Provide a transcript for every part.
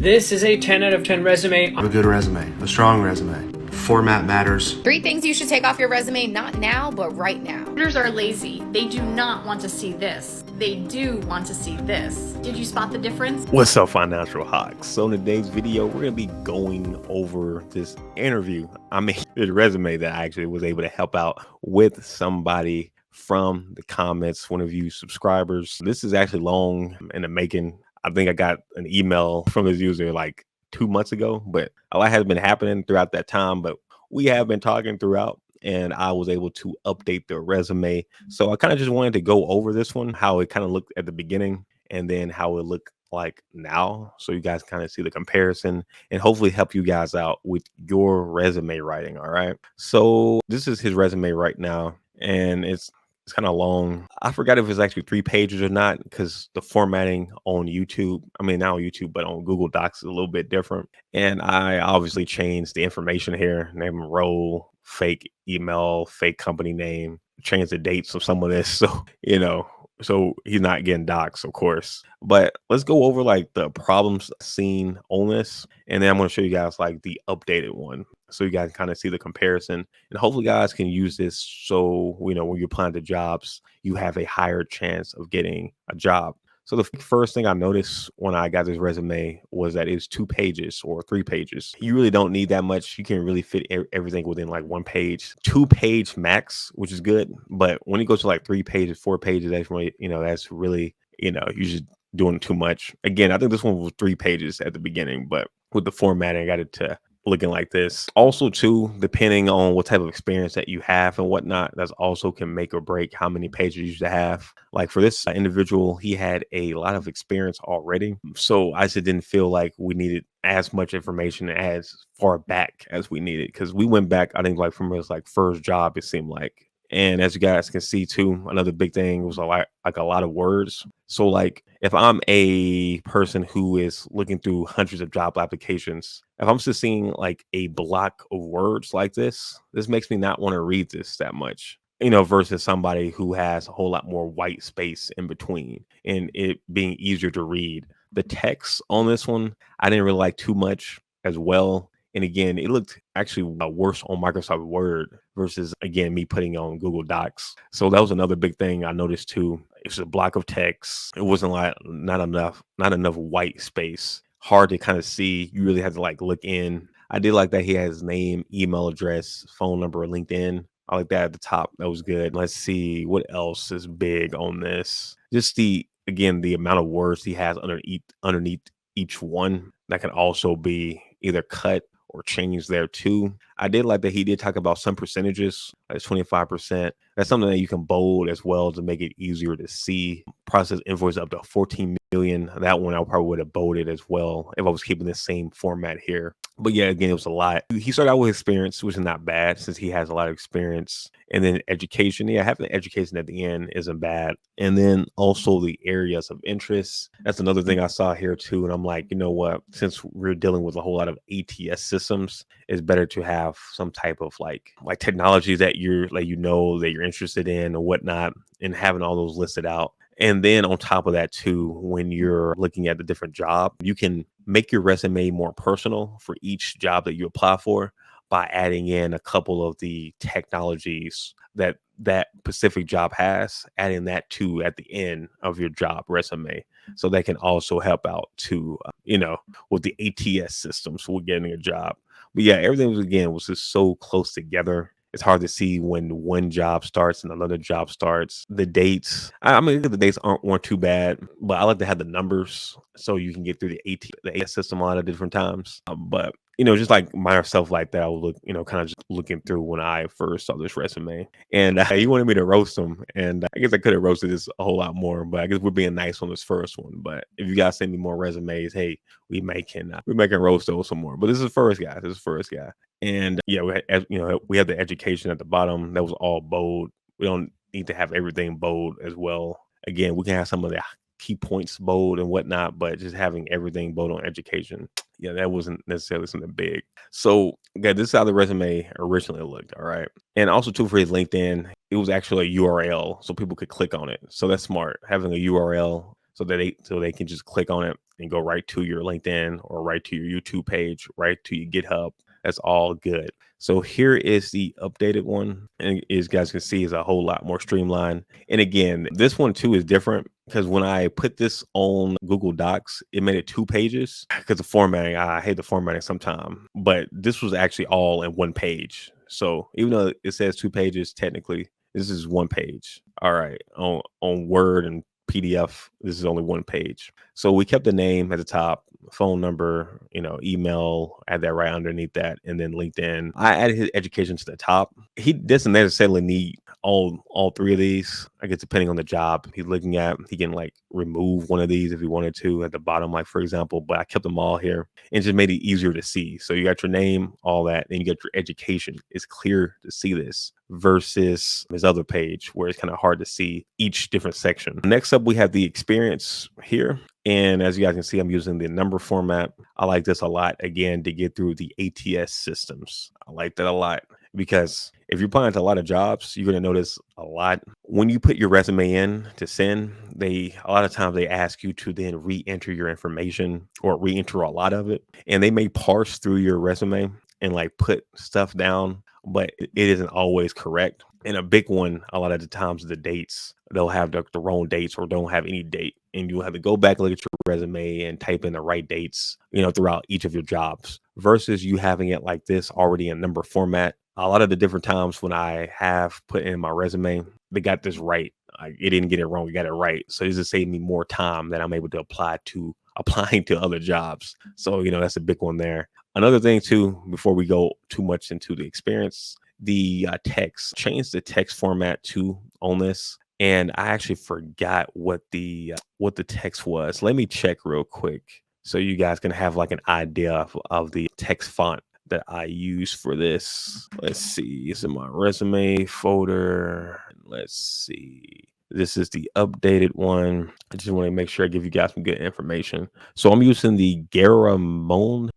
This is a 10 out of 10 resume. A good resume, a strong resume. Format matters. 3 things you should take off your resume, not now, but right now. Recruiters are lazy. They do not want to see this. They do want to see this. Did you spot the difference? What's up, Financial Hawks? So in today's video, we're going to be going over this interview. This resume that I actually was able to help out with somebody from the comments, one of you subscribers. This is actually long in the making. I think I got an email from this user like 2 months ago, but a lot has been happening throughout that time, but we have been talking throughout and I was able to update the resume. So I kind of just wanted to go over this one, how it kind of looked at the beginning and then how it looked like now. So you guys kind of see the comparison and hopefully help you guys out with your resume writing. All right. So this is his resume right now. And it's kind of long. I forgot if it's actually 3 pages or not because the formatting on YouTube, not on YouTube, but on Google Docs is a little bit different. And I obviously changed the information here, name, role, fake email, fake company name, change the dates of some of this. So, so he's not getting doxxed, of course. But let's go over like the problems seen on this. And then I'm going to show you guys like the updated one. So you guys kind of see the comparison and hopefully guys can use this. So, when you're applying to jobs, you have a higher chance of getting a job. So the first thing I noticed when I got this resume was that it's 2 pages or 3 pages. You really don't need that much. You can really fit everything within like 1 page, 2-page max, which is good. But when it goes to like 3 pages, 4 pages, that's really, you're just doing too much. Again, I think this one was 3 pages at the beginning, but with the formatting, I got it to looking like this. Also, too, depending on what type of experience that you have and whatnot, that's also can make or break how many pages you should have. Like for this individual, he had a lot of experience already. So I just didn't feel like we needed as much information as far back as we needed. Because we went back, I think like from his like first job, it seemed like. And as you guys can see too, another big thing was a lot of words. So like if I'm a person who is looking through hundreds of job applications, if I'm just seeing like a block of words like this makes me not want to read this that much, versus somebody who has a whole lot more white space in between and it being easier to read. The text on this one, I didn't really like too much as well. And again, it looked actually worse on Microsoft Word versus, again, me putting on Google Docs. So that was another big thing I noticed too. It's a block of text. It wasn't like not enough white space. Hard to kind of see. You really had to like look in. I did like that he has his name, email address, phone number, LinkedIn. I like that at the top. That was good. Let's see what else is big on this. Just the amount of words he has underneath each one that can also be either cut or change there too. I did like that he did talk about some percentages, like 25%. That's something that you can bold as well to make it easier to see. Process invoice up to 14 million. That one I probably would have bolded as well if I was keeping the same format here. But yeah, again, it was a lot. He started out with experience, which is not bad since he has a lot of experience. And then education. Yeah, having education at the end isn't bad. And then also the areas of interest. That's another thing I saw here too. And I'm like, you know what? Since we're dealing with a whole lot of ATS systems, it's better to have some type of like technology that you're that you're interested in or whatnot, and having all those listed out. And then on top of that too, when you're looking at the different job, you can make your resume more personal for each job that you apply for by adding in a couple of the technologies that specific job has, adding that to at the end of your job resume. So that can also help out to, with the ATS systems for getting a job. But yeah, everything was just so close together. It's hard to see when one job starts and another job starts. The dates, the dates weren't too bad, but I like to have the numbers so you can get through the ATS system a lot of different times. But just like minor stuff like that, I would look, kind of just looking through when I first saw this resume. And he wanted me to roast him, and I guess I could have roasted this a whole lot more, but I guess we're being nice on this first one. But if you guys send me more resumes, hey, we can roast those some more. But this is the first guy. And yeah, we have the education at the bottom. That was all bold. We don't need to have everything bold as well. Again, we can have some of the key points bold and whatnot, but just having everything bold on education, yeah, that wasn't necessarily something big. So, okay, this is how the resume originally looked. All right. And also too, for his LinkedIn, it was actually a URL so people could click on it. So that's smart, having a URL so they can just click on it and go right to your LinkedIn or right to your YouTube page, right to your GitHub. That's all good. So here is the updated one. And as you guys can see, is a whole lot more streamlined. And again, this one too is different because when I put this on Google Docs, it made it 2 pages because the formatting, I hate the formatting sometimes, but this was actually all in 1 page. So even though it says 2 pages, technically, this is 1 page. All right. On Word and PDF, this is only 1 page. So we kept the name at the top, phone number, email, add that right underneath that, and then LinkedIn. I added his education to the top. He doesn't necessarily need all 3 of these. I guess depending on the job he's looking at, he can like remove one of these if he wanted to at the bottom, like for example, but I kept them all here and just made it easier to see. So you got your name, all that, and you got your education. It's clear to see this versus his other page where it's kind of hard to see each different section. Next up, we have the experience here. And as you guys can see, I'm using the number format. I like this a lot, again, to get through the ATS systems. I like that a lot because if you're applying to a lot of jobs, you're going to notice a lot. When you put your resume in to send, a lot of times they ask you to then re-enter your information or re-enter a lot of it. And they may parse through your resume and like put stuff down, but it isn't always correct. And a big one, a lot of the times, the dates, they'll have the wrong dates or don't have any date. And you'll have to go back and look at your resume and type in the right dates, throughout each of your jobs versus you having it like this already in number format. A lot of the different times when I have put in my resume, they got this right. It didn't get it wrong. We got it right. So this has saved me more time that I'm able to applying to other jobs. So, that's a big one there. Another thing too, before we go too much into the experience, the text, change the text format too on this. And I actually forgot what the text was. Let me check real quick so you guys can have like an idea of the text font that I use for this. Let's see. It's in my resume folder. Let's see. This is the updated one. I just want to make sure I give you guys some good information. So I'm using the Garamond.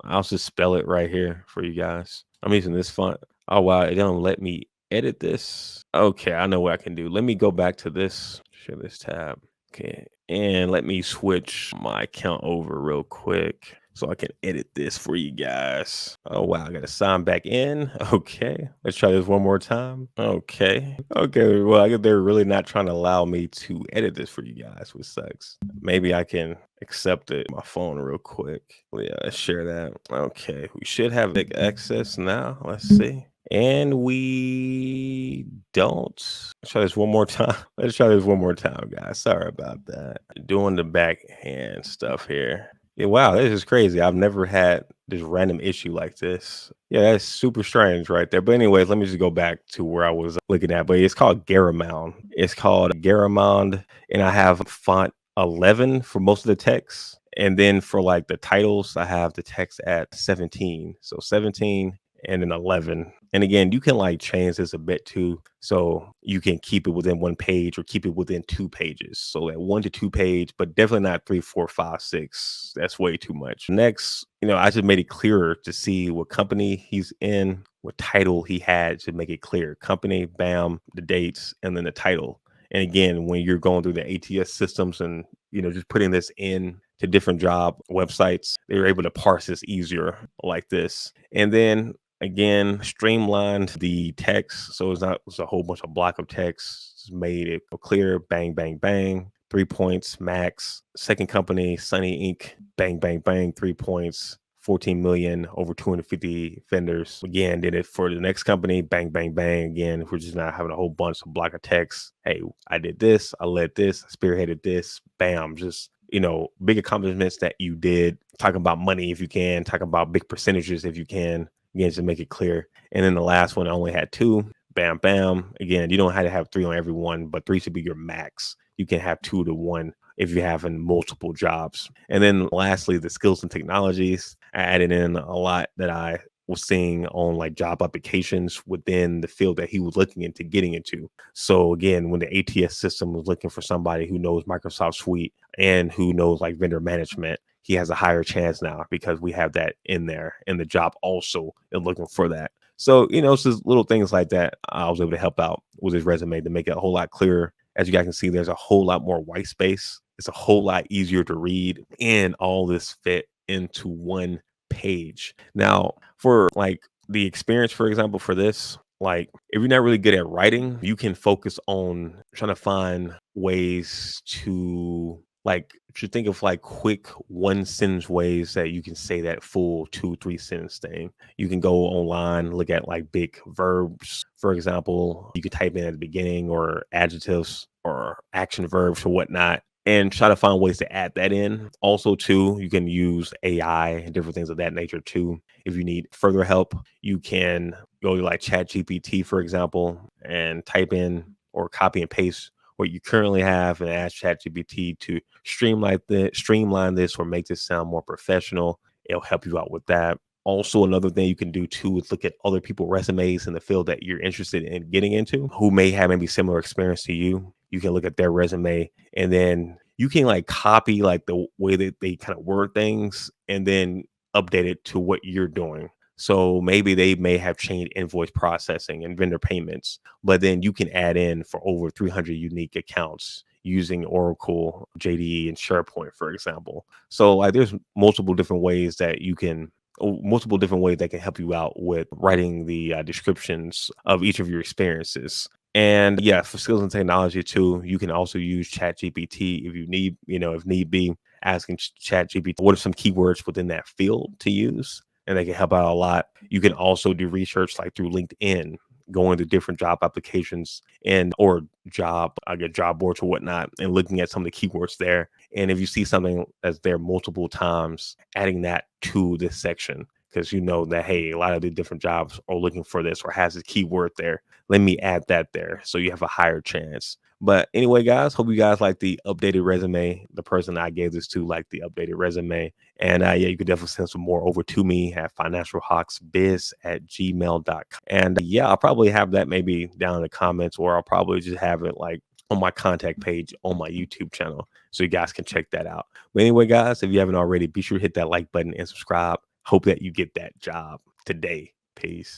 I'll just spell it right here for you guys. I'm using this font. Oh, wow. It don't let me edit this. Okay, I know what I can do. Let me go back to this. Share this tab. Okay. And let me switch my account over real quick so I can edit this for you guys. Oh, wow. I got to sign back in. Okay. Let's try this one more time. Okay. Well, I guess they're really not trying to allow me to edit this for you guys, which sucks. Maybe I can accept it on my phone real quick. Yeah, let's share that. Okay. We should have access now. Let's see. And we don't. Let's try this one more time. Guys. Sorry about that. Doing the backhand stuff here. Yeah, wow, this is crazy. I've never had this random issue like this. Yeah, that's super strange right there. But anyways, let me just go back to where I was looking at. But it's called Garamond. And I have font 11 for most of the text. And then for like the titles, I have the text at 17. So 17 and then 11. And again, you can like change this a bit too. So you can keep it within 1 page or keep it within 2 pages. So that 1 to 2 page, but definitely not 3, 4, 5, 6. That's way too much. Next, I just made it clearer to see what company he's in, what title he had to make it clear. Company, bam, the dates, and then the title. And again, when you're going through the ATS systems and, just putting this in to different job websites, they're able to parse this easier like this. And then again, streamlined the text. So it's a whole bunch of block of text. It's made it clear. Bang, bang, bang. 3 points max. Second company, Sunny Inc. Bang, bang, bang. 3 points. 14 million, over 250 vendors. Again, did it for the next company. Bang, bang, bang. Again, we're just not having a whole bunch of block of text. Hey, I did this. I led this. I spearheaded this. Bam. Just, big accomplishments that you did. Talking about money if you can. Talking about big percentages if you can. Again, to make it clear. And then the last one, I only had 2. Bam, bam. Again, you don't have to have 3 on every one, but 3 should be your max. You can have 2 to 1 if you're having multiple jobs. And then lastly, the skills and technologies. I added in a lot that I was seeing on like job applications within the field that he was looking into getting into. So again, when the ATS system was looking for somebody who knows Microsoft Suite and who knows like vendor management, he has a higher chance now because we have that in there, and the job also is looking for that. So, it's just little things like that I was able to help out with his resume to make it a whole lot clearer As you guys can see, there's a whole lot more white space. It's a whole lot easier to read, and all this fit into one page. Now, for like the experience, for example, for this, like if you're not really good at writing, you can focus on trying to find ways to like you think of like quick one sentence ways that you can say that full 2-3 sentence thing. You can go online, look at like big verbs, for example. You could type in at the beginning or adjectives or action verbs or whatnot, and try to find ways to add that in. Also, too, you can use AI and different things of that nature too. If you need further help, you can go to like ChatGPT, for example, and type in or copy and paste what you currently have and ask ChatGPT to streamline this or make this sound more professional. It'll help you out with that. Also, another thing you can do too is look at other people's resumes in the field that you're interested in getting into, who may have maybe similar experience to you. You can look at their resume, and then you can like copy like the way that they kind of word things and then update it to what you're doing. So maybe they may have changed invoice processing and vendor payments, but then you can add in for over 300 unique accounts using Oracle, JDE, and SharePoint, for example. So like there's multiple different ways that can help you out with writing the descriptions of each of your experiences. And yeah, for skills and technology too, you can also use ChatGPT if you need, if need be, asking ChatGPT what are some keywords within that field to use, and they can help out a lot. You can also do research like through LinkedIn, going to different job applications or job boards or whatnot, and looking at some of the keywords there. And if you see something that's there multiple times, adding that to this section, because you know that, hey, a lot of the different jobs are looking for this or has a keyword there. Let me add that there so you have a higher chance. But anyway, guys, hope you guys like the updated resume. The person I gave this to liked the updated resume. And yeah, you could definitely send some more over to me at financialhawksbiz@gmail.com. And yeah, I'll probably have that maybe down in the comments, or I'll probably just have it like on my contact page on my YouTube channel, so you guys can check that out. But anyway, guys, if you haven't already, be sure to hit that like button and subscribe. Hope that you get that job today. Peace.